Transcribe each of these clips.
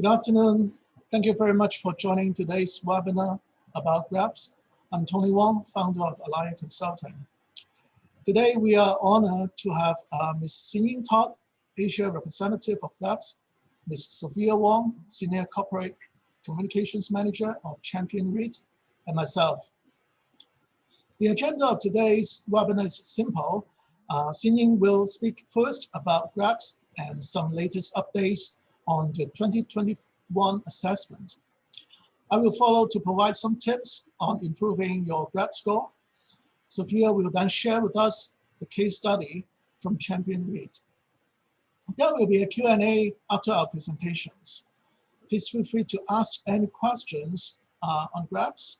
Good afternoon. Thank you very much for joining today's webinar about GRESB. I'm Tony Wong, founder of Alaya Consulting. Today, we are honored to have Ms. Xin-Ying Todd, Asia representative of GRESB, Ms. Sophia Wong, Senior Corporate Communications Manager of Champion REIT, and myself. The agenda of today's webinar is simple. Xin-Ying will speak first about GRESB and some latest updates on the 2021 assessment. I will follow to provide some tips on improving your GRESB score. Sophia will then share with us the case study from Champion REIT. There will be a Q&A after our presentations. Please feel free to ask any questions on GRESB.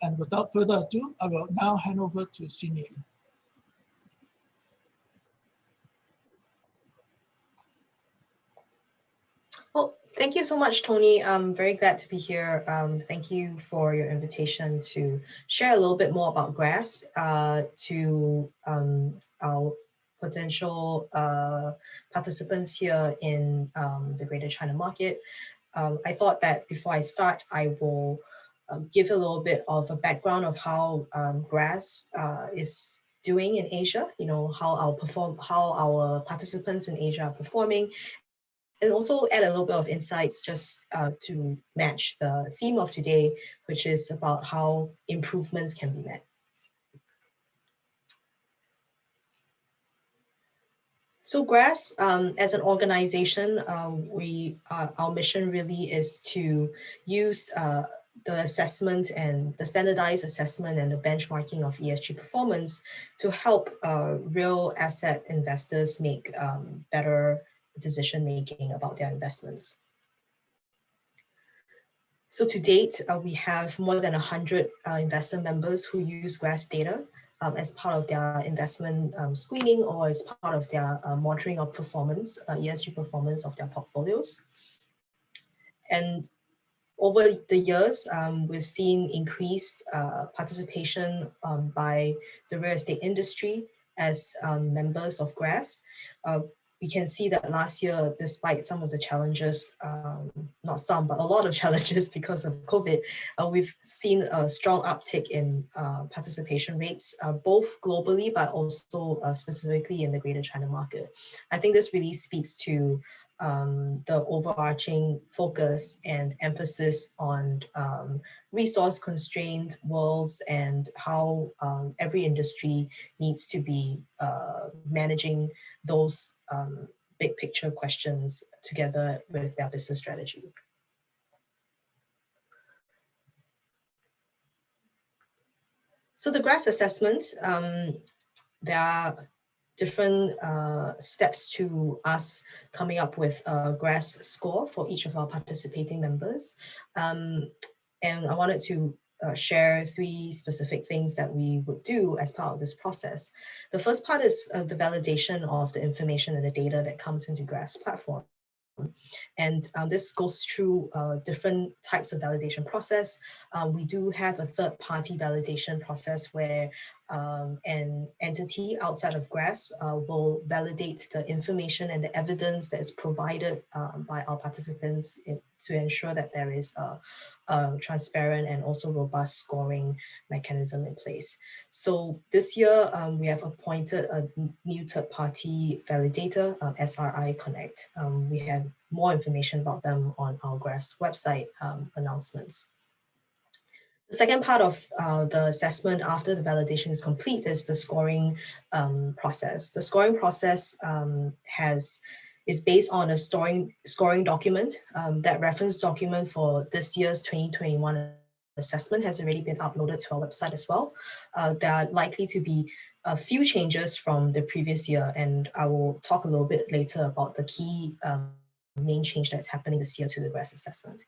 And without further ado, I will now hand over to Xin-Ying. Well, thank you so much, Tony. I'm very glad to be here. Thank you for your invitation to share a little bit more about GRESB to our potential participants here in the Greater China market. I thought that before I start, I will give a little bit of a background of how GRESB is doing in Asia. You know, how our participants in Asia are performing. And also add a little bit of insights just to match the theme of today, which is about how improvements can be met. So GRESB, as an organization, our mission really is to use the assessment and the standardized assessment and the benchmarking of ESG performance to help real asset investors make better decision-making about their investments. So to date, we have more than 100 investor members who use GRESB data as part of their investment screening or as part of their monitoring of performance, ESG performance of their portfolios. And over the years, we've seen increased participation by the real estate industry as members of GRESB. We can see that last year, despite some of the challenges, not some, but a lot of challenges because of COVID, we've seen a strong uptick in participation rates, both globally, but also specifically in the Greater China market. I think this really speaks to the overarching focus and emphasis on resource-constrained worlds and how every industry needs to be managing those big picture questions together with their business strategy. So the GRESB assessment, there are different steps to us coming up with a GRESB score for each of our participating members. And I wanted to share 3 specific things that we would do as part of this process. The first part is the validation of the information and the data that comes into GRESB platform. And this goes through different types of validation process. We do have a third-party validation process where an entity outside of GRESB will validate the information and the evidence that is provided by our participants to ensure that there is a transparent and also robust scoring mechanism in place. So this year, we have appointed a new third-party validator, SRI Connect. We have more information about them on our GRESB website announcements. The second part of the assessment after the validation is complete is the scoring process. The scoring process is based on a scoring document. That reference document for this year's 2021 assessment has already been uploaded to our website as well. There are likely to be a few changes from the previous year, and I will talk a little bit later about the key main change that's happening this year to the GRESB assessment.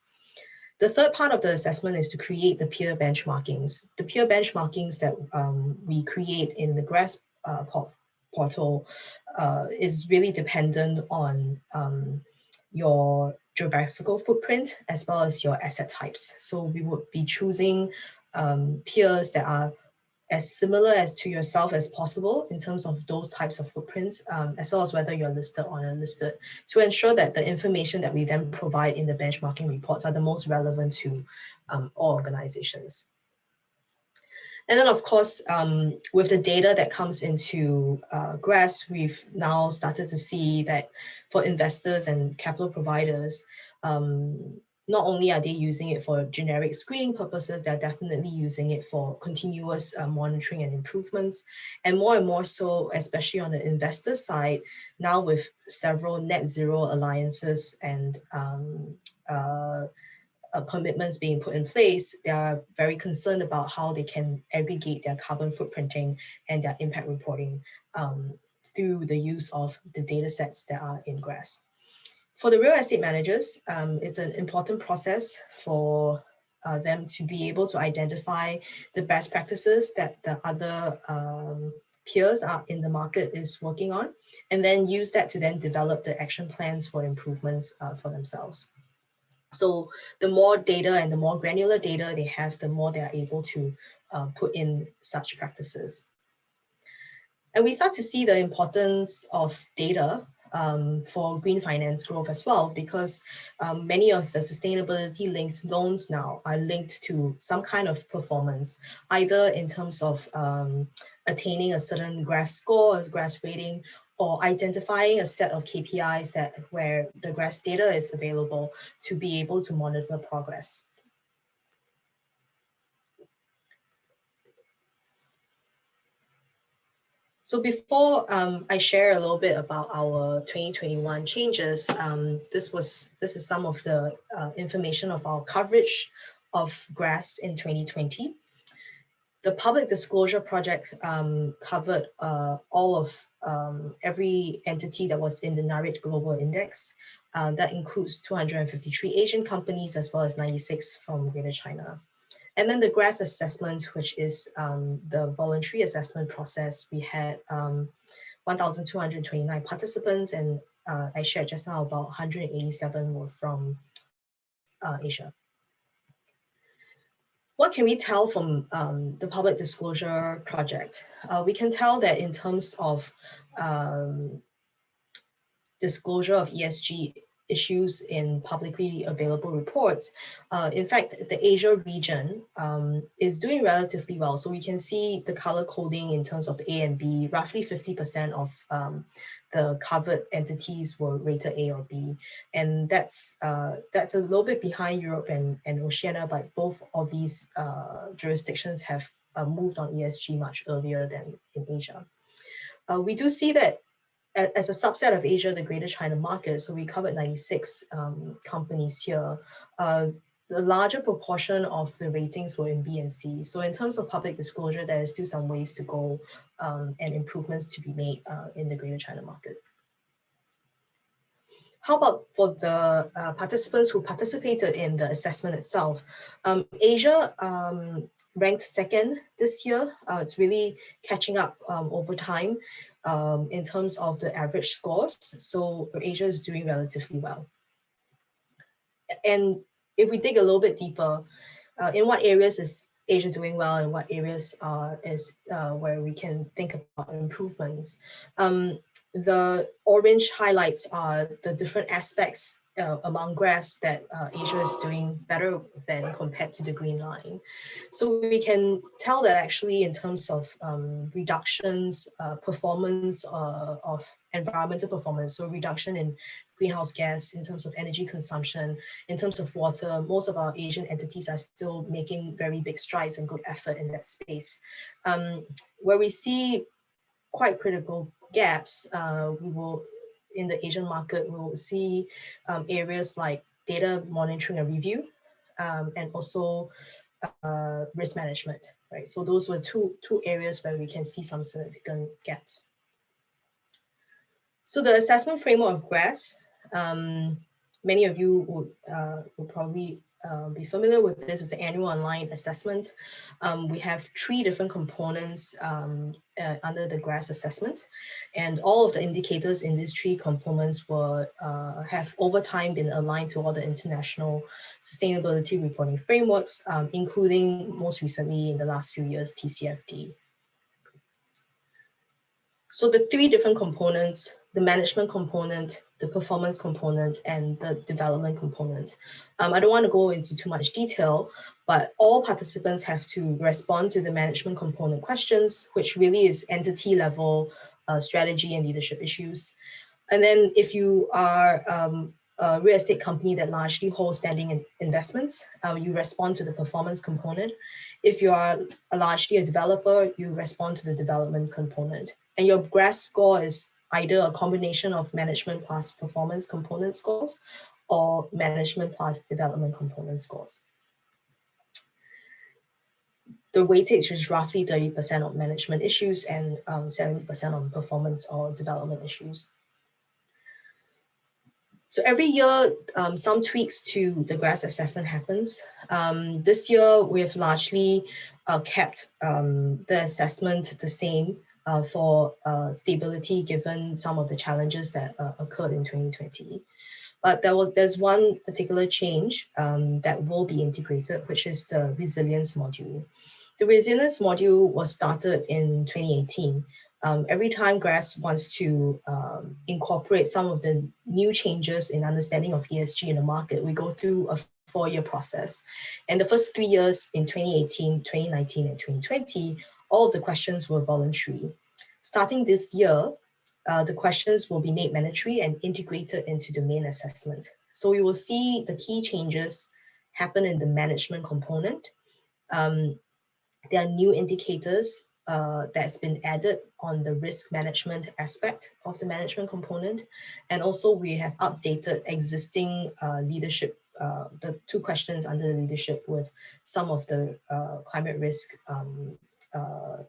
The third part of the assessment is to create the peer benchmarkings. The peer benchmarkings that we create in the GRESB portal is really dependent on your geographical footprint as well as your asset types. So we would be choosing peers that are as similar as to yourself as possible in terms of those types of footprints, as well as whether you're listed or unlisted, to ensure that the information that we then provide in the benchmarking reports are the most relevant to all organizations. And then, of course, with the data that comes into GRESB, we've now started to see that for investors and capital providers, not only are they using it for generic screening purposes, they're definitely using it for continuous monitoring and improvements. And more so, especially on the investor side, now with several net zero alliances and commitments being put in place, they are very concerned about how they can aggregate their carbon footprinting and their impact reporting through the use of the data sets that are in GRESB. For the real estate managers, it's an important process for them to be able to identify the best practices that the other peers are in the market is working on, and then use that to then develop the action plans for improvements for themselves. So the more data and the more granular data they have, the more they are able to put in such practices. And we start to see the importance of data for green finance growth as well, because many of the sustainability linked loans now are linked to some kind of performance, either in terms of attaining a certain GRESB score or GRESB rating, or identifying a set of KPIs that where the GRESB data is available to be able to monitor progress. So before I share a little bit about our 2021 changes, this is some of the information of our coverage of GRESB in 2020. The public disclosure project covered all of every entity that was in the NAREIT Global Index. That includes 253 Asian companies as well as 96 from Greater China. And then the GRESB assessment, which is the voluntary assessment process, we had 1,229 participants, and I shared just now about 187 were from Asia. What can we tell from the public disclosure project? We can tell that in terms of disclosure of ESG issues in publicly available reports, in fact, the Asia region is doing relatively well. So we can see the color coding in terms of A and B, roughly 50% of the covered entities were rated A or B. And that's a little bit behind Europe and Oceania, but both of these jurisdictions have moved on ESG much earlier than in Asia. We do see that as a subset of Asia, the Greater China market, so we covered 96 companies here. The larger proportion of the ratings were in B and C. So in terms of public disclosure, there is still some ways to go and improvements to be made in the Greater China market. How about for the participants who participated in the assessment itself? Asia ranked second this year. It's really catching up over time in terms of the average scores. So Asia is doing relatively well. And if we dig a little bit deeper, in what areas is Asia doing well and what areas is where we can think about improvements? The orange highlights are the different aspects among GRESB that Asia is doing better than compared to the green line. So we can tell that actually in terms of reductions, performance of environmental performance, so reduction in greenhouse gas, in terms of energy consumption, in terms of water, most of our Asian entities are still making very big strides and good effort in that space. Where we see quite critical gaps, we will, in the Asian market, we will see areas like data monitoring and review, and also risk management, right? So those were two areas where we can see some significant gaps. So the assessment framework of GRESB, many of you would probably be familiar with this. It's an annual online assessment. We have 3 different components under the GRESB assessment, and all of the indicators in these 3 components were have over time been aligned to all the international sustainability reporting frameworks, including most recently in the last few years, TCFD. So the three different components, the management component, the performance component, and the development component. I don't want to go into too much detail, but all participants have to respond to the management component questions, which really is entity level strategy and leadership issues. And then if you are a real estate company that largely holds standing investments, you respond to the performance component. If you are largely a developer, you respond to the development component. And your GRESB score is either a combination of management plus performance component scores or management plus development component scores. The weightage is roughly 30% on management issues and 70% on performance or development issues. So every year, some tweaks to the GRESB assessment happens. This year, we've largely kept the assessment the same for stability, given some of the challenges that occurred in 2020. But there's one particular change that will be integrated, which is the resilience module. The resilience module was started in 2018. Every time GRESB wants to incorporate some of the new changes in understanding of ESG in the market, we go through a 4-year process. And the first 3 years in 2018, 2019, and 2020, all of the questions were voluntary. Starting this year, the questions will be made mandatory and integrated into the main assessment. So we will see the key changes happen in the management component. There are new indicators that's been added on the risk management aspect of the management component. And also we have updated existing leadership, the 2 questions under the leadership with some of the climate risk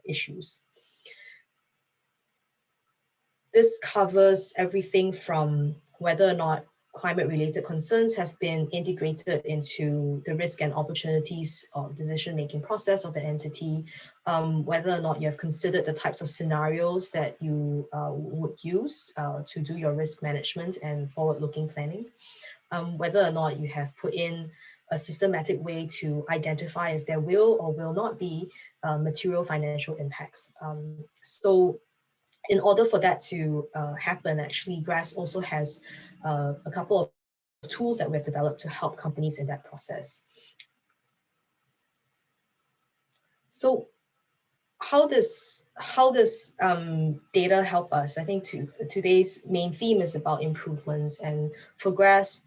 issues. This covers everything from whether or not climate-related concerns have been integrated into the risk and opportunities or decision-making process of an entity, whether or not you have considered the types of scenarios that you would use to do your risk management and forward-looking planning, whether or not you have put in a systematic way to identify if there will or will not be material financial impacts. So in order for that to happen, actually, GRESB also has a couple of tools that we have developed to help companies in that process. So how does data help us? I think today's main theme is about improvements, and for GRESB,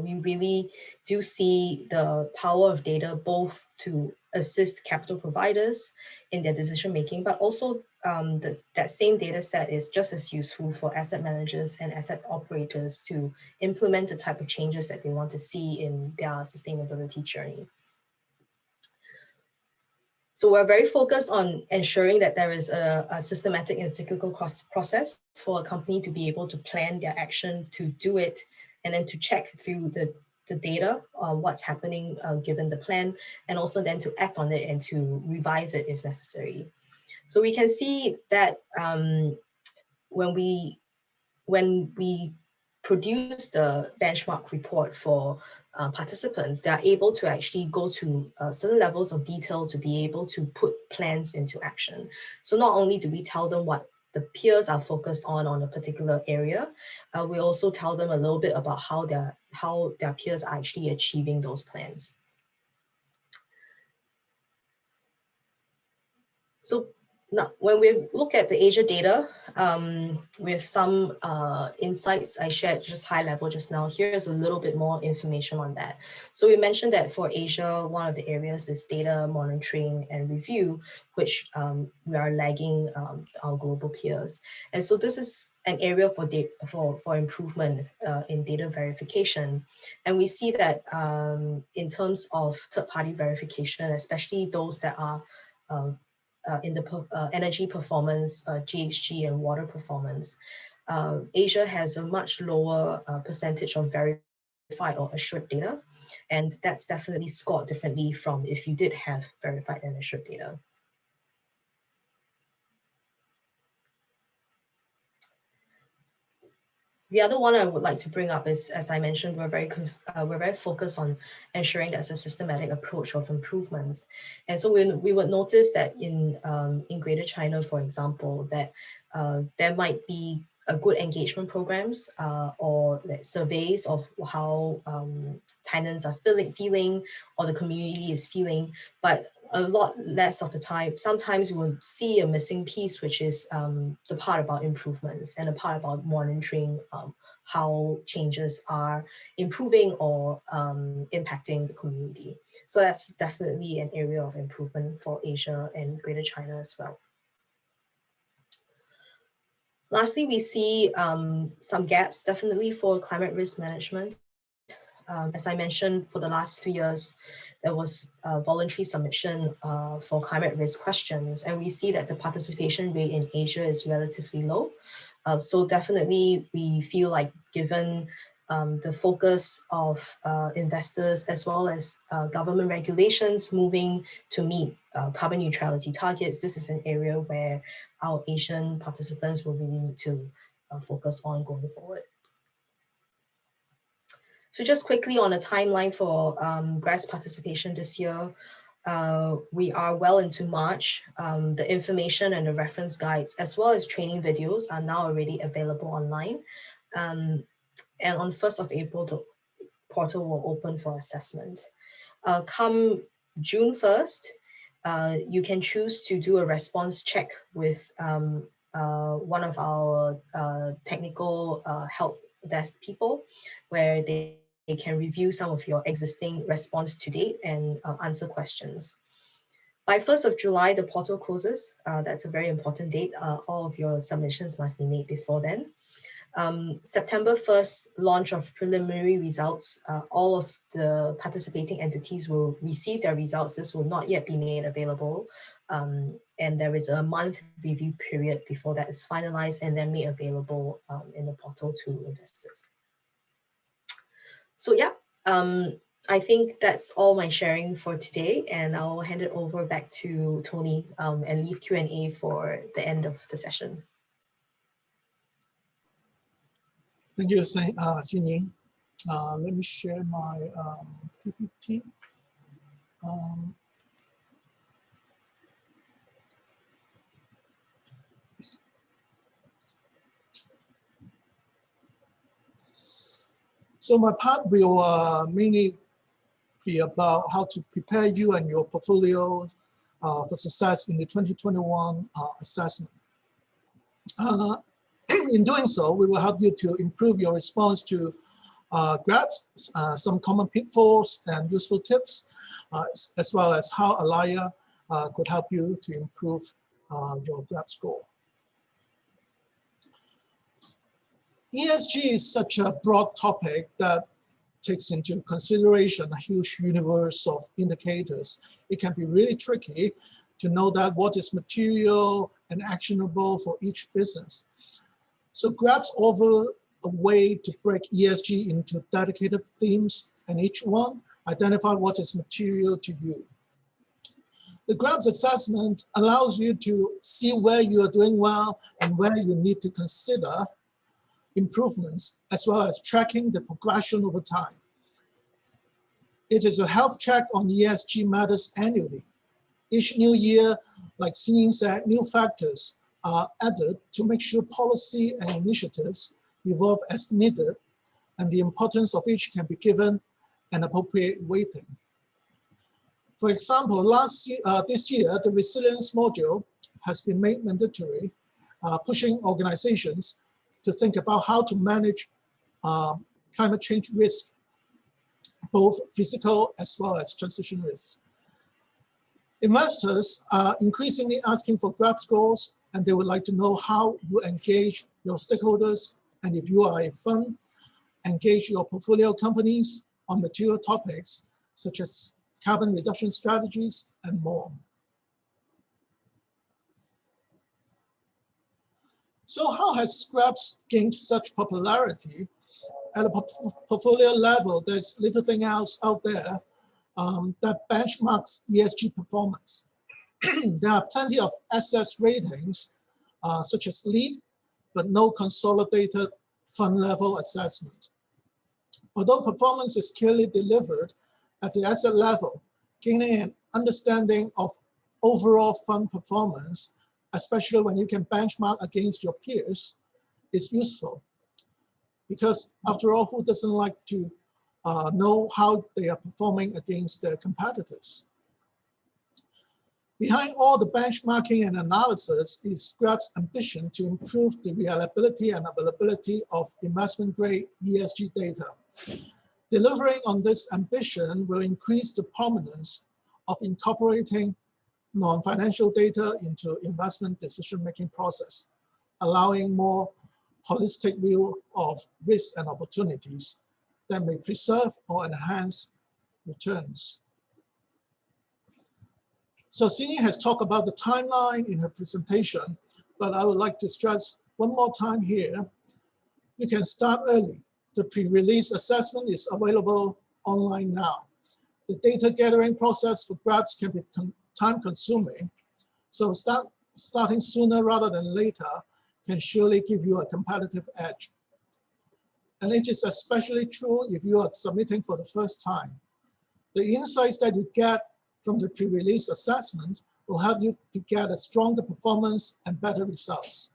we really do see the power of data both to assist capital providers in their decision making, but also that same data set is just as useful for asset managers and asset operators to implement the type of changes that they want to see in their sustainability journey. So we're very focused on ensuring that there is a systematic and cyclical process for a company to be able to plan their action, to do it, and then to check through the data on what's happening given the plan, and also then to act on it and to revise it if necessary. So we can see that when we produce the benchmark report for participants, they are able to actually go to certain levels of detail to be able to put plans into action. So not only do we tell them what the peers are focused on a particular area, we also tell them a little bit about how their peers are actually achieving those plans. So now, when we look at the Asia data, with some insights I shared just high level just now, here's a little bit more information on that. So we mentioned that for Asia, one of the areas is data monitoring and review, which we are lagging our global peers. And so this is an area for improvement in data verification. And we see that in terms of third-party verification, especially those that are in the energy performance, GHG and water performance, Asia has a much lower percentage of verified or assured data. And that's definitely scored differently from if you did have verified and assured data. The other one I would like to bring up is, as I mentioned, we're very focused on ensuring there's a systematic approach of improvements. And so we would notice that in Greater China, for example, that there might be good engagement programs or like surveys of how tenants are feeling or the community is feeling, but a lot less of the time, sometimes we'll see a missing piece, which is the part about improvements and the part about monitoring how changes are improving or impacting the community. So that's definitely an area of improvement for Asia and Greater China as well. Lastly, we see some gaps definitely for climate risk management. As I mentioned, for the last 3 years, there was a voluntary submission for climate risk questions, and we see that the participation rate in Asia is relatively low. So definitely we feel like given the focus of investors as well as government regulations moving to meet carbon neutrality targets, this is an area where our Asian participants will really need to focus on going forward. So just quickly on a timeline for GRESB participation this year, we are well into March. The information and the reference guides, as well as training videos, are now already available online. And on 1st of April, the portal will open for assessment. Come June 1st, you can choose to do a response check with one of our technical help desk people, where they can review some of your existing response to date and answer questions. By 1st of July, the portal closes. That's a very important date. All of your submissions must be made before then. September 1st, launch of preliminary results. All of the participating entities will receive their results. This will not yet be made available. And there is a month review period before that is finalized and then made available in the portal to investors. So yeah, I think that's all my sharing for today, and I'll hand it over back to Tony and leave Q&A for the end of the session. Thank you, Xinying. Let me share my PPT. So my part will mainly be about how to prepare you and your portfolio for success in the 2021 assessment. In doing so, we will help you to improve your response to GRESB, some common pitfalls and useful tips, as well as how Alaya could help you to improve your GRESB score. ESG is such a broad topic that takes into consideration a huge universe of indicators. It can be really tricky to know that what is material and actionable for each business. So GRESB offers a way to break ESG into dedicated themes, and each one identify what is material to you. The GRESB assessment allows you to see where you are doing well and where you need to consider improvements, as well as tracking the progression over time. It is a health check on ESG matters annually. Each new year, like Xinying said, new factors are added to make sure policy and initiatives evolve as needed, and the importance of each can be given an appropriate weighting. For example, this year, the resilience module has been made mandatory, pushing organizations to think about how to manage climate change risk, both physical as well as transition risk. Investors are increasingly asking for GRESB scores, and they would like to know how you engage your stakeholders, and if you are a fund, engage your portfolio companies on material topics such as carbon reduction strategies and more. So how has GRESB gained such popularity? At a portfolio level, there's little thing else out there that benchmarks ESG performance. There are plenty of assets ratings, such as LEED, but no consolidated fund level assessment. Although performance is clearly delivered at the asset level, gaining an understanding of overall fund performance especially when you can benchmark against your peers, is useful. Because after all, who doesn't like to know how they are performing against their competitors? Behind all the benchmarking and analysis is GRESB's ambition to improve the reliability and availability of investment-grade ESG data. Delivering on this ambition will increase the prominence of incorporating non-financial data into investment decision-making process, allowing more holistic view of risks and opportunities that may preserve or enhance returns. So Cindy has talked about the timeline in her presentation, but I would like to stress one more time here. You can start early. The pre-release assessment is available online now. The data gathering process for GRESB can be time-consuming, so starting sooner rather than later can surely give you a competitive edge. And it is especially true if you are submitting for the first time. The insights that you get from the pre-release assessment will help you to get a stronger performance and better results.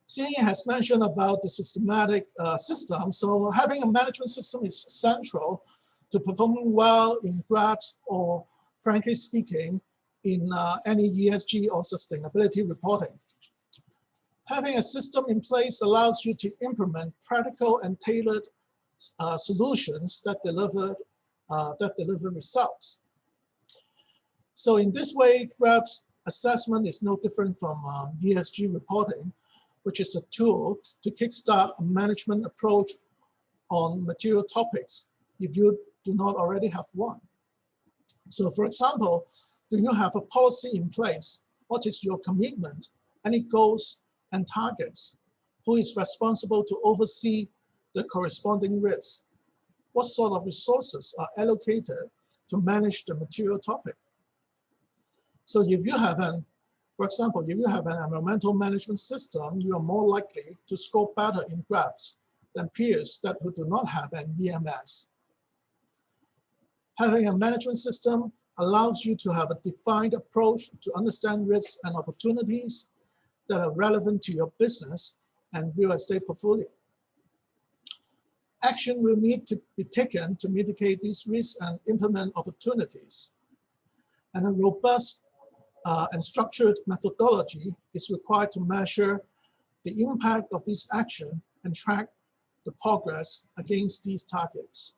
Xing has mentioned about the systematic system. So having a management system is central to performing well in GRESB, or frankly speaking, in any ESG or sustainability reporting. Having a system in place allows you to implement practical and tailored solutions that deliver results. So in this way, GRESB assessment is no different from ESG reporting, which is a tool to kickstart a management approach on material topics if you do not already have one. So for example, do you have a policy in place? What is your commitment? Any goals and targets? Who is responsible to oversee the corresponding risks? What sort of resources are allocated to manage the material topic? So if you have for example, if you have an environmental management system, you are more likely to score better in GRESB than peers that who do not have an EMS. Having a management system allows you to have a defined approach to understand risks and opportunities that are relevant to your business and real estate portfolio. Action will need to be taken to mitigate these risks and implement opportunities. And a robust and structured methodology is required to measure the impact of this action and track the progress against these targets.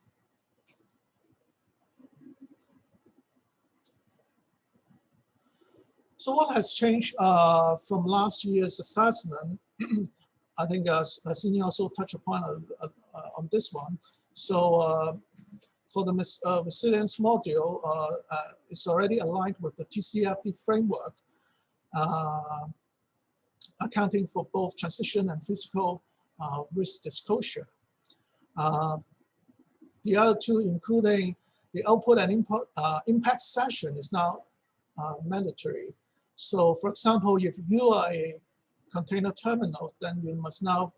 So what has changed from last year's assessment? I think Cindy also touched upon on this one. So for the resilience module, it's already aligned with the TCFD framework, accounting for both transition and physical risk disclosure. The other two, including the output and impact session, is now mandatory. So for example, if you are a container terminal, then you must now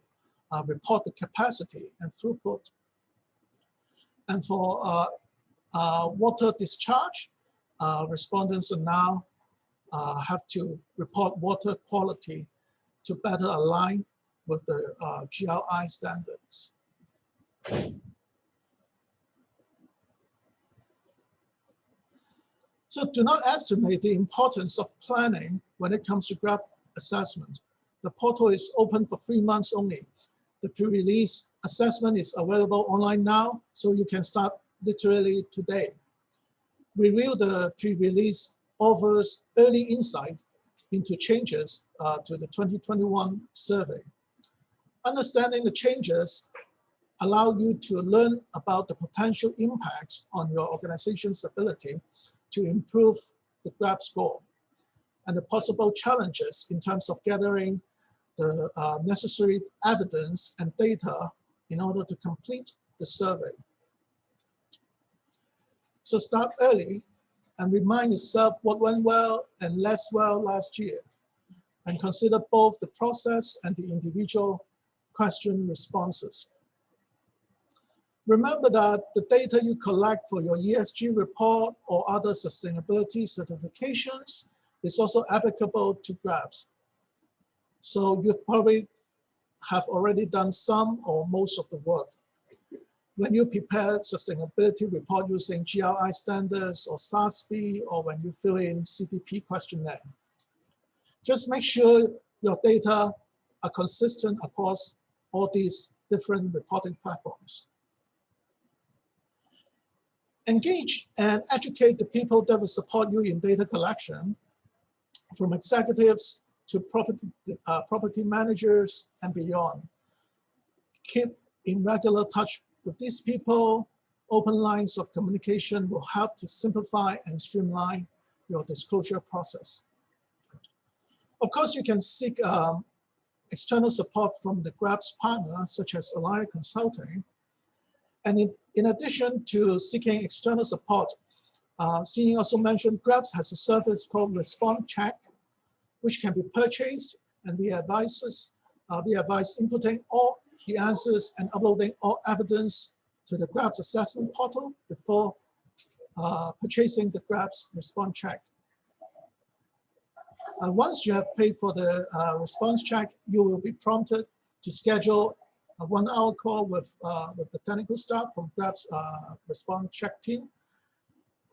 report the capacity and throughput. And for water discharge, respondents will now have to report water quality to better align with the GRI standards. So do not estimate the importance of planning when it comes to GRESB assessment. The portal is open for 3 months only. The pre-release assessment is available online now, so you can start literally today. Review the pre-release offers early insight into changes to the 2021 survey. Understanding the changes allow you to learn about the potential impacts on your organization's ability to improve the GRESB score and the possible challenges in terms of gathering the necessary evidence and data in order to complete the survey. So start early and remind yourself what went well and less well last year, and consider both the process and the individual question responses. Remember that the data you collect for your ESG report or other sustainability certifications is also applicable to GRESB. So you've probably have already done some or most of the work. When you prepare sustainability report using GRI standards or SASB, or when you fill in CDP questionnaire, just make sure your data are consistent across all these different reporting platforms. Engage and educate the people that will support you in data collection, from executives to property managers and beyond. Keep in regular touch with these people. Open lines of communication will help to simplify and streamline your disclosure process. Of course, you can seek external support from the GRESB partner, such as Alaya Consulting. And in addition to seeking external support, Xinyi also mentioned GRESB has a service called Response Check, which can be purchased, and the advisors advise inputting all the answers and uploading all evidence to the GRESB assessment portal before purchasing the GRESB Response Check. Once you have paid for the response check, you will be prompted to schedule a 1-hour call with the technical staff from GRESB response check team.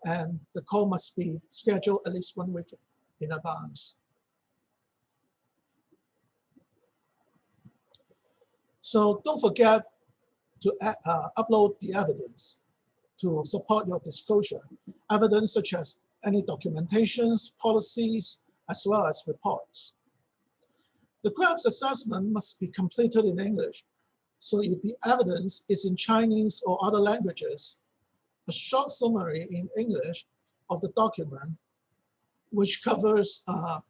And the call must be scheduled at least 1 week in advance. So don't forget to upload the evidence to support your disclosure. Evidence such as any documentations, policies, as well as reports. The GRESB assessment must be completed in English. So if the evidence is in Chinese or other languages, a short summary in English of the document, which covers, and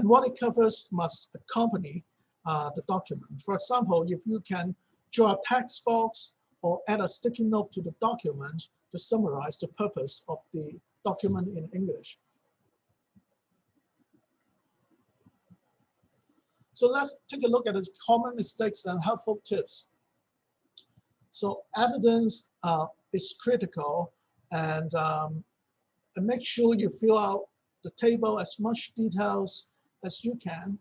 what it covers must accompany the document. For example, if you can draw a text box or add a sticky note to the document to summarize the purpose of the document in English. So let's take a look at the common mistakes and helpful tips. So evidence is critical, and make sure you fill out the table as much details as you can.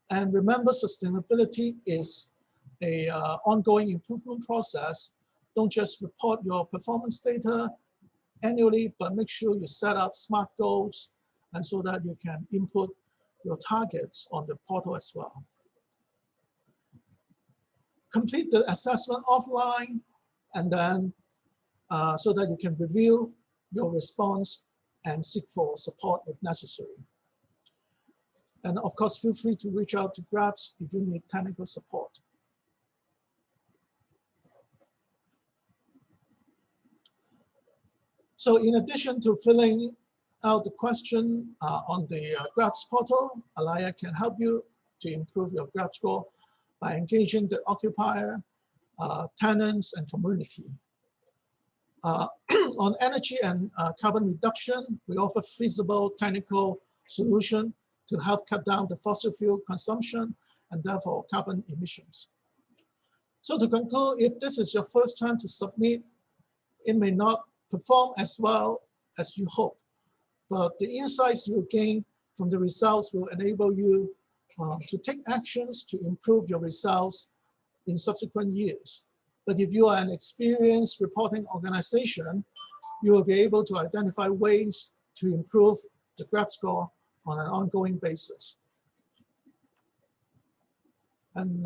And remember, sustainability is a ongoing improvement process. Don't just report your performance data annually, but make sure you set up SMART goals, and so that you can input your targets on the portal as well. Complete the assessment offline, and then so that you can review your response and seek for support if necessary. And of course, feel free to reach out to GRESB if you need technical support. So in addition to filling out the question on the GRESB portal, Alaya can help you to improve your GRESB score by engaging the occupier, tenants, and community. On energy and carbon reduction, we offer feasible technical solution to help cut down the fossil fuel consumption and therefore carbon emissions. So to conclude, if this is your first time to submit, it may not perform as well as you hope, but the insights you gain from the results will enable you to take actions to improve your results in subsequent years. But if you are an experienced reporting organization, you will be able to identify ways to improve the GRESB score on an ongoing basis. And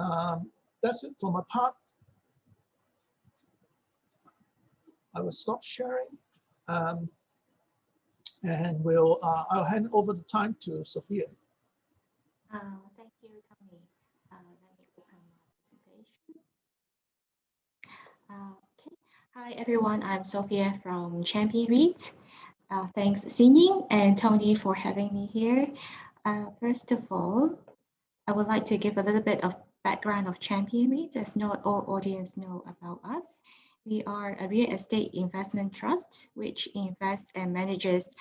that's it for my part. I will stop sharing, and I'll hand over the time to Sophia. Thank you, Tony. Let me open my presentation. Okay. Hi, everyone. I'm Sophia from Champion REIT. Thanks, Xinyi and Tony, for having me here. First of all, I would like to give a little bit of background of Champion REIT, as not all audience know about us. We are a real estate investment trust, which invests and manages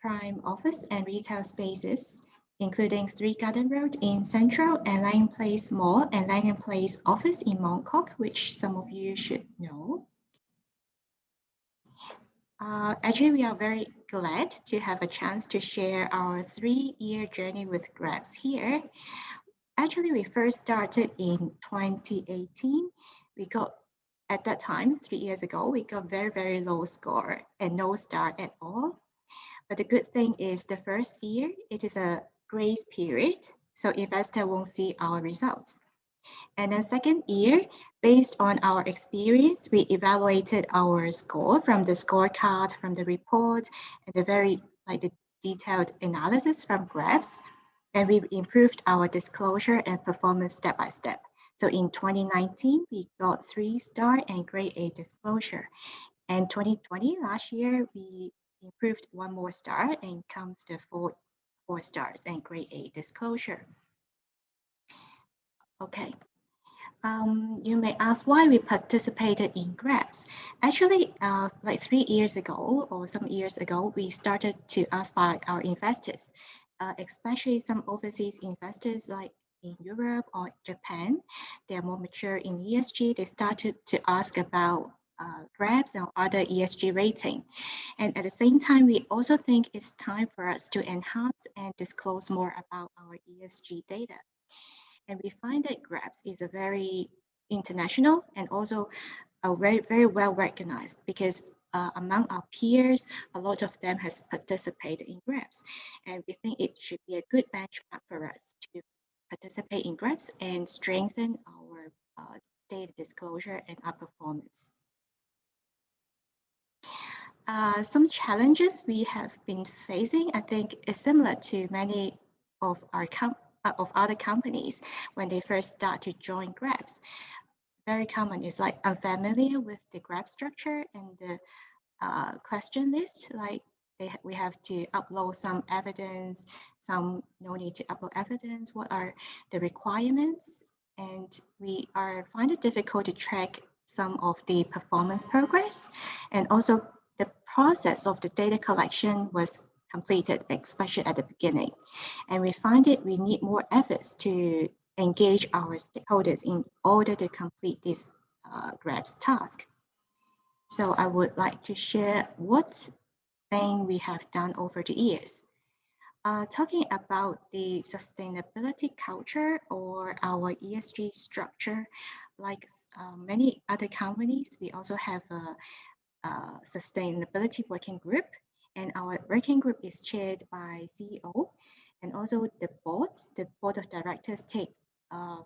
prime office and retail spaces including 3 Garden Road in Central and Lion Place Mall and Lion Place Office in Mong Kok, which some of you should know. Actually, we are very glad to have a chance to share our 3-year journey with GRESB here. Actually, we first started in 2018. We got, at that time, 3 years ago, we got very, very low score and no star at all. But the good thing is the first year, it is a grace period, so investor won't see our results. And then second year, based on our experience, we evaluated our score from the scorecard, from the report, and the very the detailed analysis from GRESB, and we improved our disclosure and performance step by step. So in 2019, we got 3-star and grade A disclosure. And 2020, last year, we improved 1 more star and comes to 4 stars and grade A disclosure. Okay. You may ask why we participated in GRESB. Actually, like 3 years ago or some years ago, we started to ask by our investors, especially some overseas investors like in Europe or Japan. They are more mature in ESG. They started to ask about GRESB and other ESG rating. And at the same time, we also think it's time for us to enhance and disclose more about our ESG data. And we find that GRESB is a very international and also a very, very well recognized, because among our peers, a lot of them has participated in GRESB. And we think it should be a good benchmark for us to participate in GRESB and strengthen our data disclosure and our performance. Some challenges we have been facing, I think, is similar to many of our other companies when they first start to join GRESB. Very common is like unfamiliar with the GRESB structure and the question list. Like we have to upload some evidence, some no need to upload evidence. What are the requirements? And we find it difficult to track some of the performance progress, and also the process of the data collection was completed, especially at the beginning. And we find it we need more efforts to engage our stakeholders in order to complete this GRESB task. So I would like to share what thing we have done over the years. Talking about the sustainability culture or our ESG structure, like many other companies, we also have a sustainability working group. And our working group is chaired by CEO, and also the board of directors take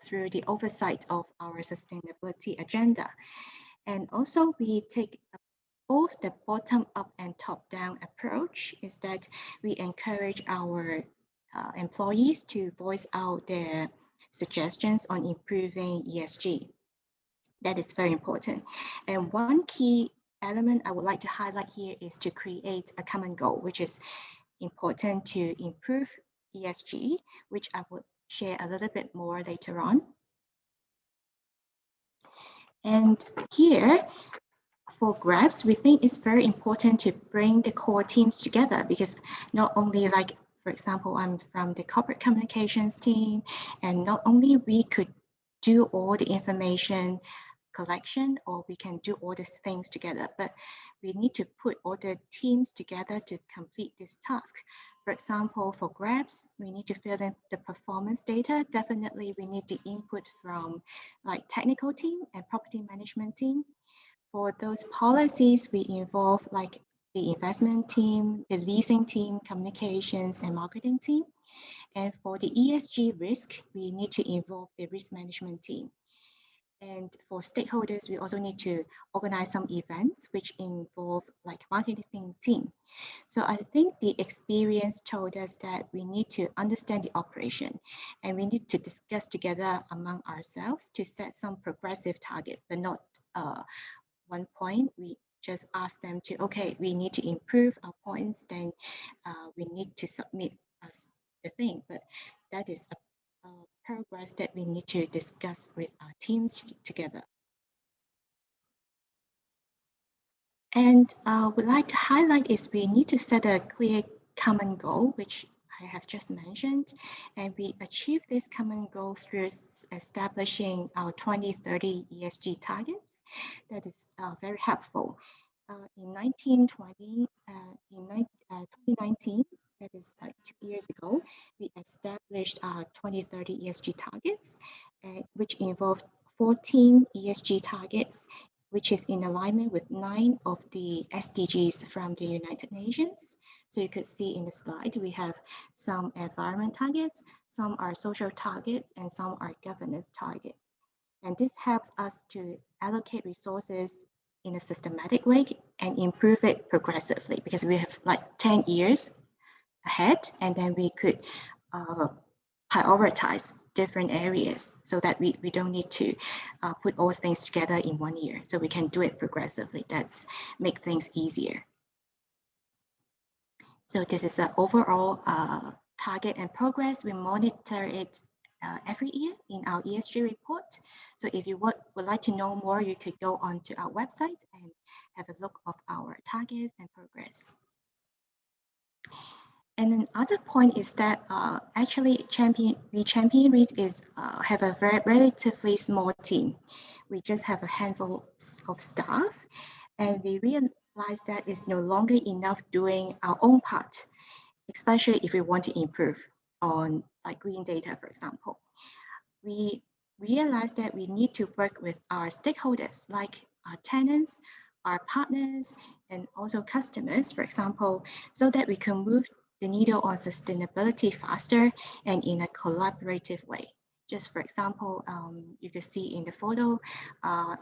through the oversight of our sustainability agenda. And also we take both the bottom up and top down approach, is that we encourage our employees to voice out their suggestions on improving ESG. That is very important. And one key element I would like to highlight here is to create a common goal, which is important to improve ESG, which I will share a little bit more later on. And here, for GRESB, we think it's very important to bring the core teams together, because not only like, for example, I'm from the corporate communications team, and not only we could do all the information collection, or we can do all these things together, but we need to put all the teams together to complete this task. For example, for GRESB, we need to fill in the performance data. Definitely, we need the input from like technical team and property management team. For those policies, we involve like the investment team, the leasing team, communications and marketing team. And for the ESG risk, we need to involve the risk management team. And for stakeholders, we also need to organize some events which involve like marketing team. So I think the experience told us that we need to understand the operation, and we need to discuss together among ourselves to set some progressive target, but not one point. We just ask them to, okay, we need to improve our points, then we need to submit us the thing. But that is a progress that we need to discuss with our teams together. And we'd like to highlight is we need to set a clear common goal, which I have just mentioned, and we achieve this common goal through establishing our 2030 ESG targets. That is very helpful. In 2019, that is like 2 years ago, we established our 2030 ESG targets, which involved 14 ESG targets, which is in alignment with 9 of the SDGs from the United Nations. So you could see in the slide, we have some environment targets, some are social targets, and some are governance targets. And this helps us to allocate resources in a systematic way and improve it progressively, because we have like 10 years ahead, and then we could prioritize different areas so that we don't need to put all things together in 1 year. So we can do it progressively. That's make things easier. So this is an overall target and progress. We monitor it every year in our ESG report. So if you would like to know more, you could go onto our website and have a look of our targets and progress. And another point is that actually Champion REIT is have a very relatively small team. We just have a handful of staff, and we realize that it's no longer enough doing our own part, especially if we want to improve on like green data, for example. We realize that we need to work with our stakeholders, like our tenants, our partners, and also customers, for example, so that we can move the needle on sustainability faster and in a collaborative way. Just for example, you can see in the photo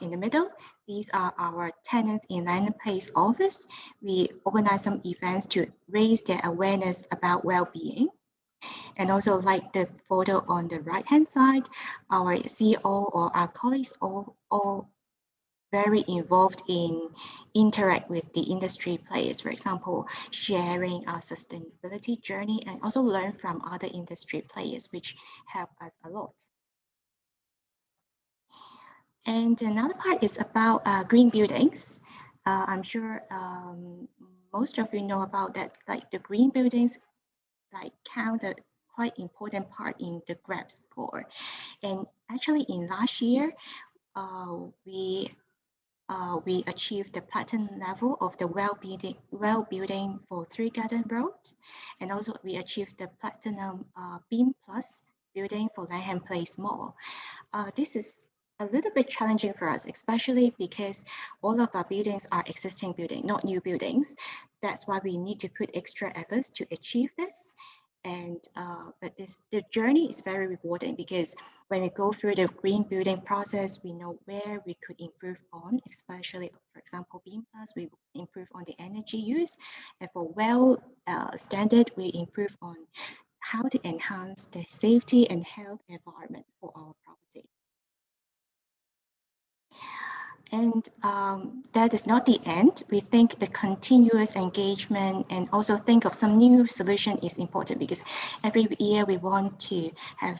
in the middle, these are our tenants in Land Place office. We organize some events to raise their awareness about well-being. And also like the photo on the right-hand side, our CEO or our colleagues all very involved in interact with the industry players, for example, sharing our sustainability journey and also learn from other industry players, which help us a lot. And another part is about green buildings. I'm sure most of you know about that, like the green buildings like count a quite important part in the GRESB score. And actually in last year, we achieved the platinum level of the well building for 3 Garden Road, and also we achieved the platinum BEAM Plus building for Langham Place Mall. This is a little bit challenging for us, especially because all of our buildings are existing buildings, not new buildings. That's why we need to put extra efforts to achieve this. And but the journey is very rewarding, because when we go through the green building process, we know where we could improve on, especially, for example, BEAM Plus, we improve on the energy use. And for well standard, we improve on how to enhance the safety and health environment for our property. And that is not the end. We think the continuous engagement and also think of some new solution is important, because every year we want to have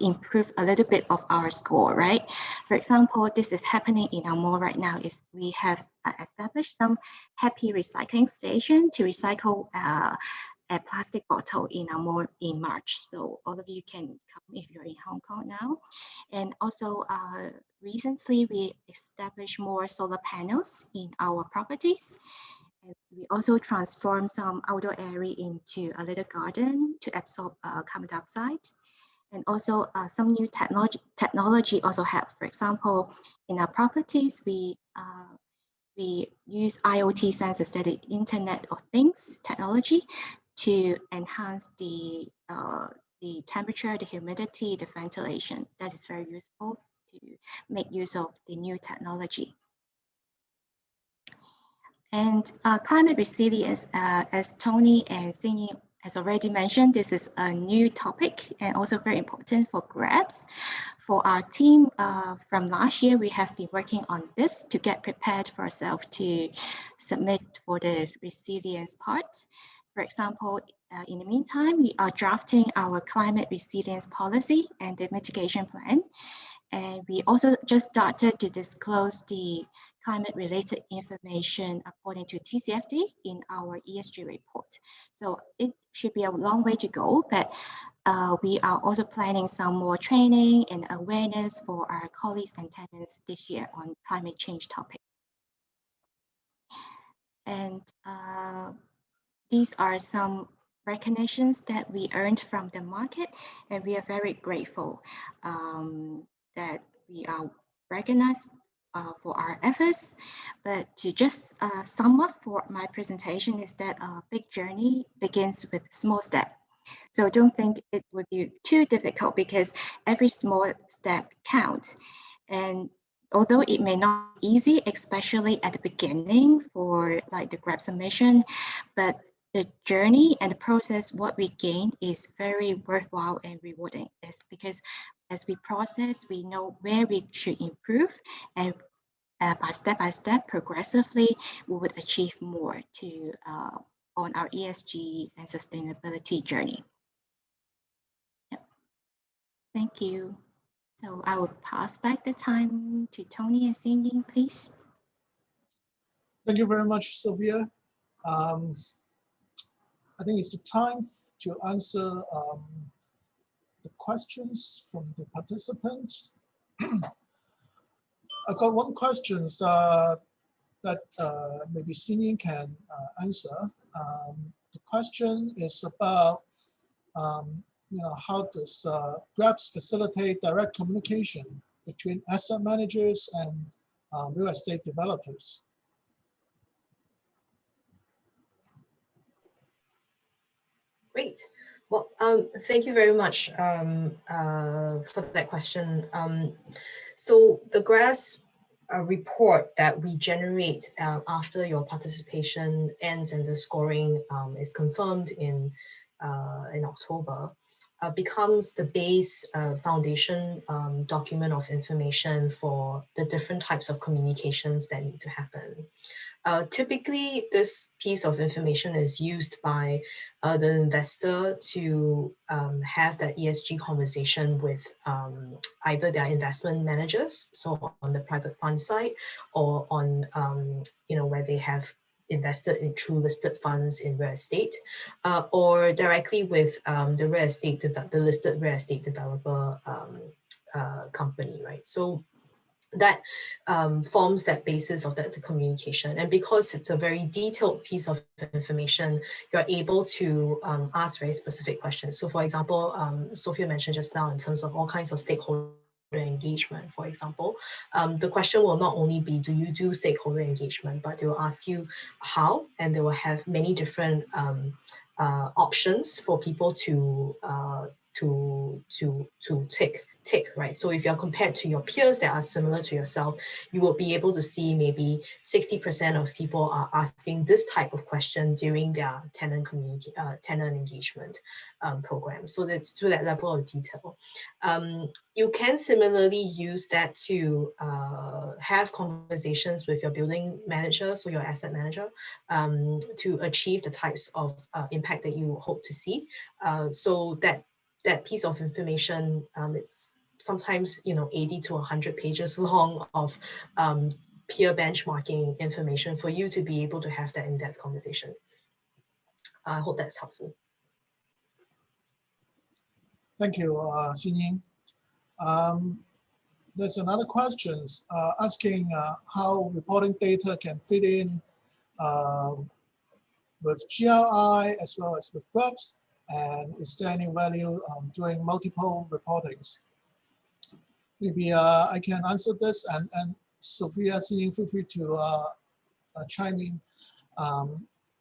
improve a little bit of our score, right? For example, this is happening in our mall right now, is we have established some happy recycling station to recycle a plastic bottle in our mall in March. So all of you can come if you're in Hong Kong now. And also recently we established more solar panels in our properties. And we also transformed some outdoor area into a little garden to absorb carbon dioxide. And also some new technology also help. For example, in our properties, we use IoT sensors, that is Internet of Things technology, to enhance the temperature, the humidity, the ventilation. That is very useful to make use of the new technology. And climate resilience, as Tony and Xinyi has already mentioned, this is a new topic and also very important for GRESB. For our team from last year, we have been working on this to get prepared for ourselves to submit for the resilience part. For example, in the meantime, we are drafting our climate resilience policy and the mitigation plan. And we also just started to disclose the climate-related information according to TCFD in our ESG report. So it should be a long way to go, but we are also planning some more training and awareness for our colleagues and tenants this year on climate change topic. And these are some recognitions that we earned from the market, and we are very grateful that we are recognized for our efforts. But to just sum up for my presentation is that a big journey begins with small steps. So don't think it would be too difficult, because every small step counts. And although it may not be easy, especially at the beginning for like the GRESB submission, but the journey and the process, what we gain is very worthwhile and rewarding. It's because as we process, we know where we should improve, and by step, progressively, we would achieve more to on our ESG and sustainability journey. Yep. Thank you. So I will pass back the time to Tony and Xin-Ying, please. Thank you very much, Sophia. I think it's the time to answer the questions from the participants. I've got one question that maybe Xin-Ying can answer. The question is about how does GRESB facilitate direct communication between asset managers and real estate developers? Great. Well, thank you very much for that question. So the GRESB report that we generate after your participation ends and the scoring is confirmed in October becomes the base foundation document of information for the different types of communications that need to happen. Typically, this piece of information is used by the investor to have that ESG conversation with either their investment managers, so on the private fund side, or on where they have invested in through listed funds in real estate, or directly with the listed real estate developer company, right? So that forms that basis of the communication. And because it's a very detailed piece of information, you're able to ask very specific questions. So for example, Sophia mentioned just now in terms of all kinds of stakeholder engagement, for example, the question will not only be, do you do stakeholder engagement, but they will ask you how, and they will have many different options for people to tick, right? So if you're compared to your peers that are similar to yourself, you will be able to see maybe 60% of people are asking this type of question during their tenant engagement program. So that's to that level of detail. You can similarly use that to have conversations with your building manager, so your asset manager, to achieve the types of impact that you hope to see. So that piece of information, it's sometimes 80 to 100 pages long of peer benchmarking information for you to be able to have that in-depth conversation. I hope that's helpful. Thank you, Xin-Ying. There's another question asking how reporting data can fit in with GRI as well as with GRESB, and is there any value doing multiple reportings? Maybe I can answer this, and Sophia, Xin-Ying, feel free to chime in.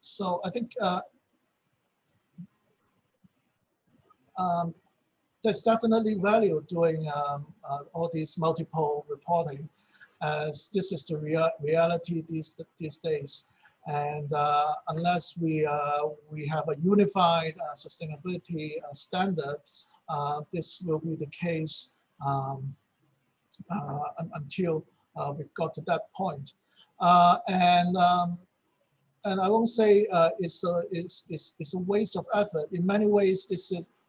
So I think there's definitely value doing all these multiple reporting, as this is the reality these days. And unless we have a unified sustainability standard, this will be the case until we got to that point. And I won't say it's a waste of effort. In many ways,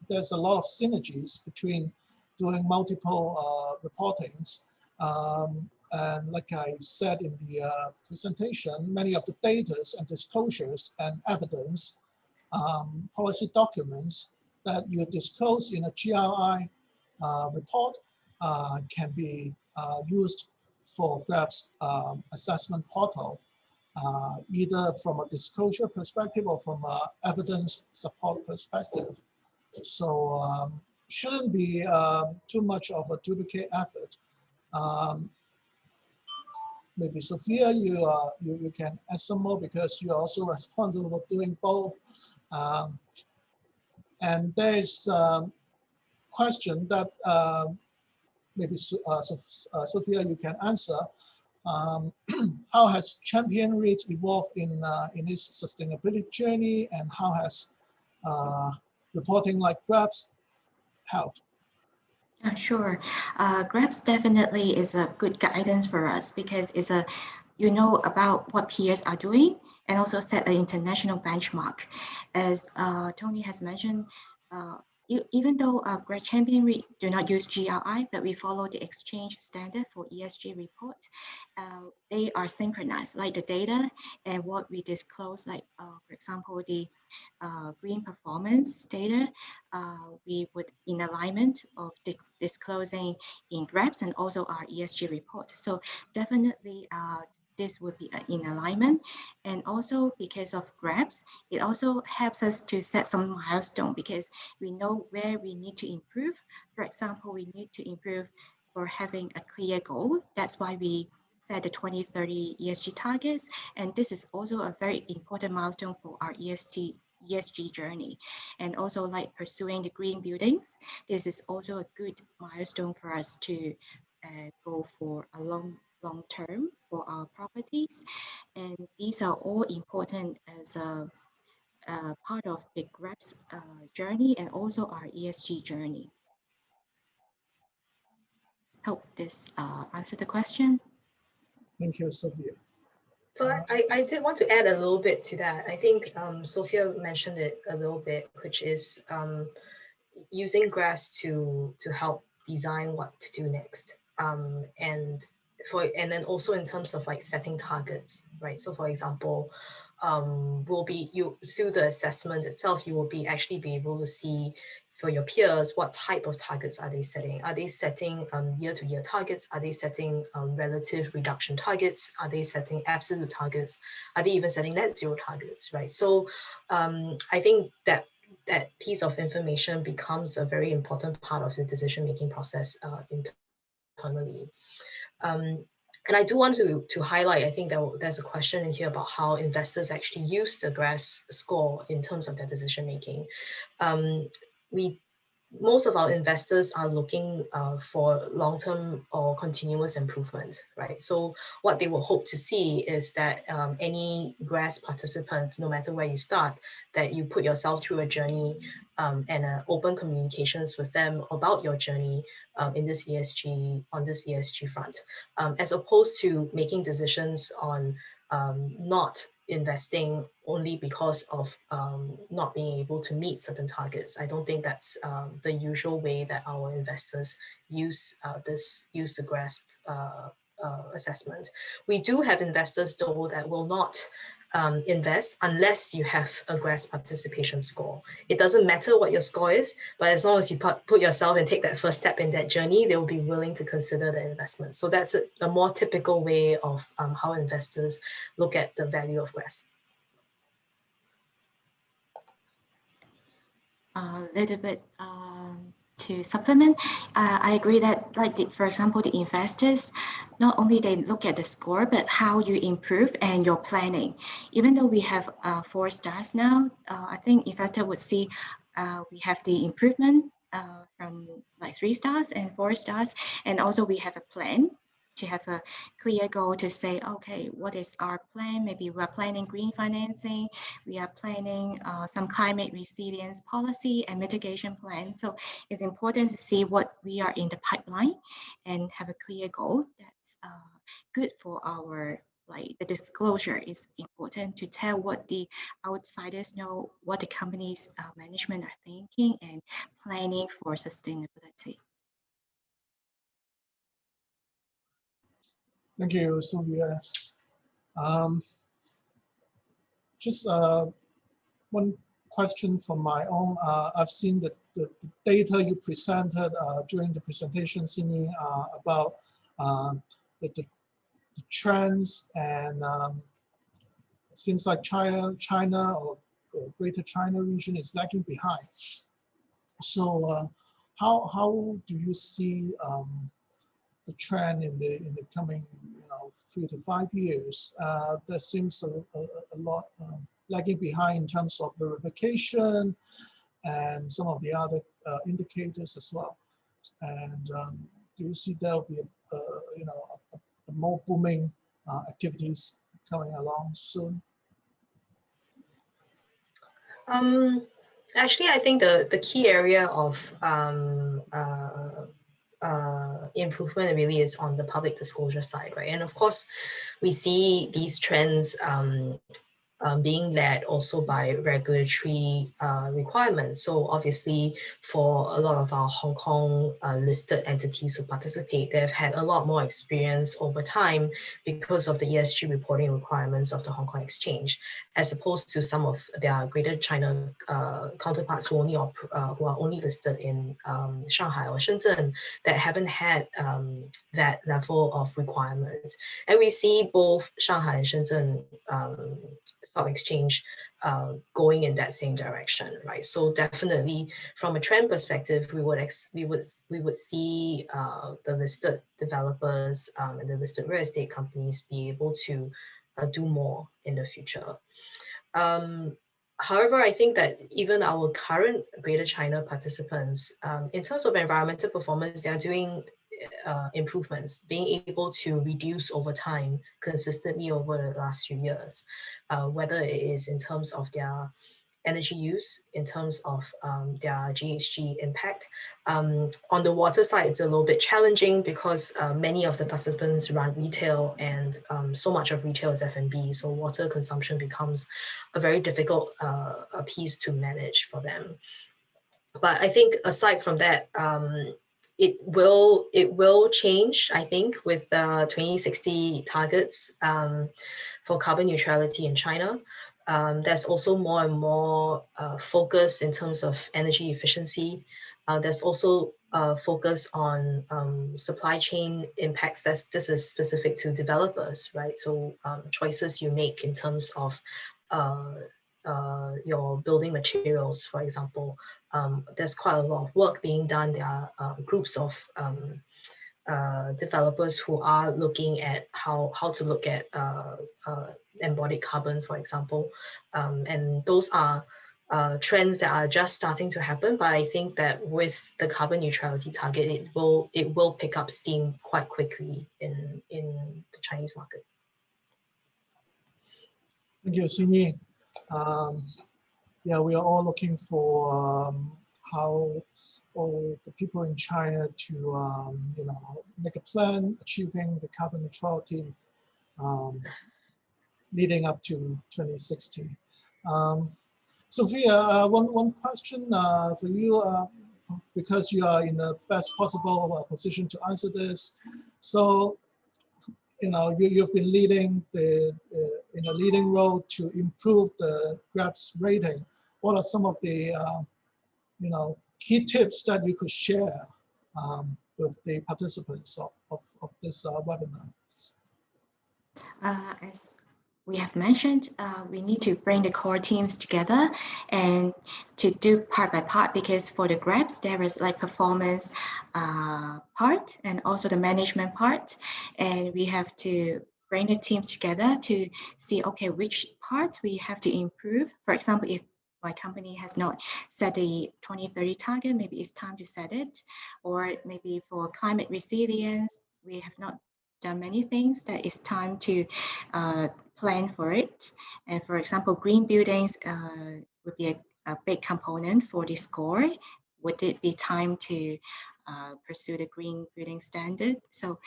there's a lot of synergies between doing multiple reportings. And like I said in the presentation, many of the data and disclosures and evidence, policy documents that you disclose in a GRI report can be used for GRESB assessment portal, either from a disclosure perspective or from an evidence support perspective. So shouldn't be too much of a duplicate effort. Maybe Sophia, you can add some more because you're also responsible for doing both. And there's a question that maybe Sophia, you can answer. How has Champion REIT evolved in its sustainability journey, and how has reporting like GRESB helped? Sure. GRESB definitely is a good guidance for us because it's you know about what peers are doing and also set an international benchmark. As Tony has mentioned, even though Champion REIT do not use GRI, but we follow the exchange standard for ESG report. They are synchronized, like the data and what we disclose, like for example, the green performance data, we would in alignment of disclosing in GRESB and also our ESG report. So definitely this would be in alignment. And also because of GRESB, it also helps us to set some milestone because we know where we need to improve. For example, we need to improve for having a clear goal. That's why we set the 2030 ESG targets. And this is also a very important milestone for our ESG journey. And also like pursuing the green buildings. This is also a good milestone for us to go for a long term for our properties. And these are all important as a part of the GRESB journey and also our ESG journey. Hope this answered the question. Thank you, Sophia. So I did want to add a little bit to that. I think Sophia mentioned it a little bit, which is using GRESB to help design what to do next. And then also in terms of like setting targets, right? So for example, through the assessment itself, you will actually be able to see for your peers what type of targets are they setting. Are they setting year-to-year targets? Are they setting relative reduction targets? Are they setting absolute targets? Are they even setting net zero targets, right? So I think that piece of information becomes a very important part of the decision-making process internally. And I do want to highlight, I think there's a question in here about how investors actually use the GRESB score in terms of their decision-making. Most of our investors are looking for long-term or continuous improvement, right? So what they will hope to see is that any GRESB participant, no matter where you start, that you put yourself through a journey and open communications with them about your journey on this ESG front, as opposed to making decisions on not investing only because of not being able to meet certain targets. I don't think that's the usual way that our investors use the GRESB assessment. We do have investors though that will not invest unless you have a GRESB participation score. It doesn't matter what your score is, but as long as you put yourself and take that first step in that journey, they will be willing to consider the investment. So that's a more typical way of how investors look at the value of GRESB. A little bit to supplement, I agree that, like for example, the investors, not only they look at the score, but how you improve and your planning. Even though we have 4 stars now, I think investor would see we have the improvement from like 3 stars and 4 stars, and also we have a plan to have a clear goal to say, okay, what is our plan? Maybe we're planning green financing, we are planning some climate resilience policy and mitigation plan. So it's important to see what we are in the pipeline and have a clear goal. That's good for our, like the disclosure is important to tell what the outsiders know, what the company's management are thinking and planning for sustainability. Thank you, Sylvia. Just one question from my own. I've seen the data you presented during the presentation, Cindy, about the trends, and seems like China or Greater China region is lagging behind. So how do you see the trend in the coming 3 to 5 years? There seems a lot lagging behind in terms of verification and some of the other indicators as well. And do you see there will be a more booming activities coming along soon? Actually, I think the key area of improvement really is on the public disclosure side, right? And of course, we see these trends being led also by regulatory requirements. So obviously, for a lot of our Hong Kong listed entities who participate, they've had a lot more experience over time because of the ESG reporting requirements of the Hong Kong Exchange, as opposed to some of their Greater China counterparts who are only listed in Shanghai or Shenzhen that haven't had that level of requirements. And we see both Shanghai and Shenzhen stock exchange going in that same direction, right? So definitely, from a trend perspective, we would see the listed developers and the listed real estate companies be able to do more in the future. However, I think that even our current Greater China participants, in terms of environmental performance, they are doing improvements, being able to reduce over time consistently over the last few years, whether it is in terms of their energy use, in terms of their GHG impact. On the water side, it's a little bit challenging because many of the participants run retail, and so much of retail is F&B, so water consumption becomes a very difficult piece to manage for them. But I think aside from that, it will change, I think, with the 2060 targets for carbon neutrality in China. There's also more and more focus in terms of energy efficiency. There's also focus on supply chain impacts. This is specific to developers, right? So choices you make in terms of your building materials, for example. There's quite a lot of work being done. There are groups of developers who are looking at how to look at embodied carbon, for example. And those are trends that are just starting to happen, but I think that with the carbon neutrality target, it will pick up steam quite quickly in the Chinese market. Thank you, Cindy. Yeah, we are all looking for how all the people in China to make a plan achieving the carbon neutrality leading up to 2060. Sophia, one question for you, because you are in the best possible position to answer this. So, you've been leading in a leading role to improve the GRESB rating. What are some of the key tips that you could share with the participants of this webinar? As we have mentioned, we need to bring the core teams together and to do part by part, because for the GRESB, there is like performance part and also the management part. And we have to bring the teams together to see, okay, which part we have to improve. For example, if my company has not set the 2030 target, maybe it's time to set it. Or maybe for climate resilience, we have not done many things that it's time to plan for it. And for example, green buildings would be a big component for the score. Would it be time to pursue the green building standard? So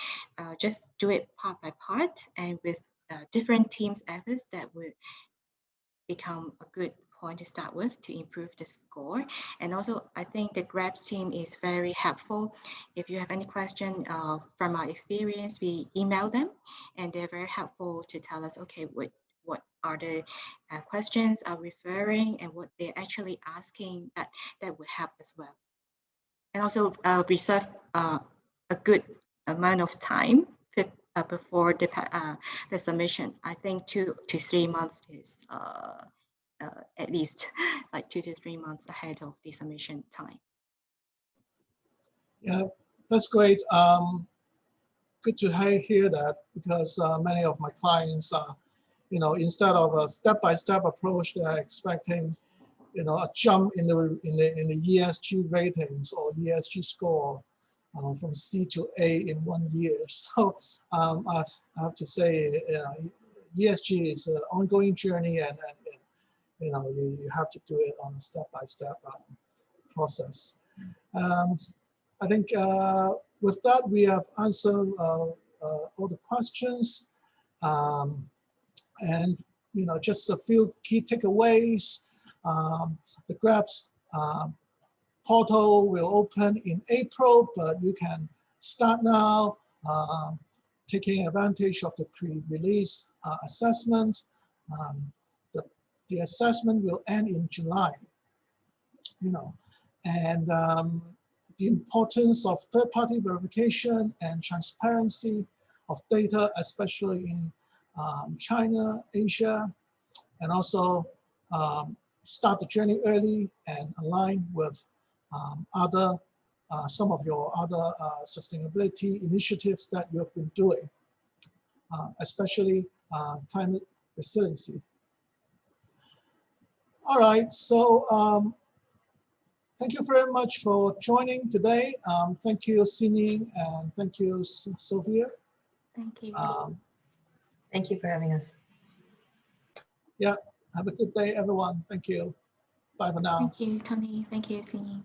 just do it part by part, and with different teams' efforts, that would become a good point to start with to improve the score. And also, I think the GRESB team is very helpful. If you have any question from our experience, we email them, and they're very helpful to tell us, okay, what are the questions are referring and what they're actually asking, that will help as well. And also reserve a good amount of time before the submission. I think 2 to 3 months is at least like 2 to 3 months ahead of the submission time. Yeah, that's great. Good to hear that, because many of my clients are, instead of a step-by-step approach, they're expecting, a jump in the ESG ratings or ESG score from C to A in 1 year. So I have to say, ESG is an ongoing journey, and you have to do it on a step-by-step process. I think with that, we have answered all the questions, and just a few key takeaways. The GRESB portal will open in April, but you can start now, taking advantage of the pre-release assessment. The assessment will end in July, and the importance of third-party verification and transparency of data, especially in China, Asia, and also start the journey early and align with some of your other sustainability initiatives that you have been doing, especially climate resiliency. All right, so thank you very much for joining today. Thank you, Xin-Ying, and thank you, Sophia. Thank you. Thank you for having us. Yeah, have a good day, everyone. Thank you. Bye for now. Thank you, Tony. Thank you, Xin-Ying.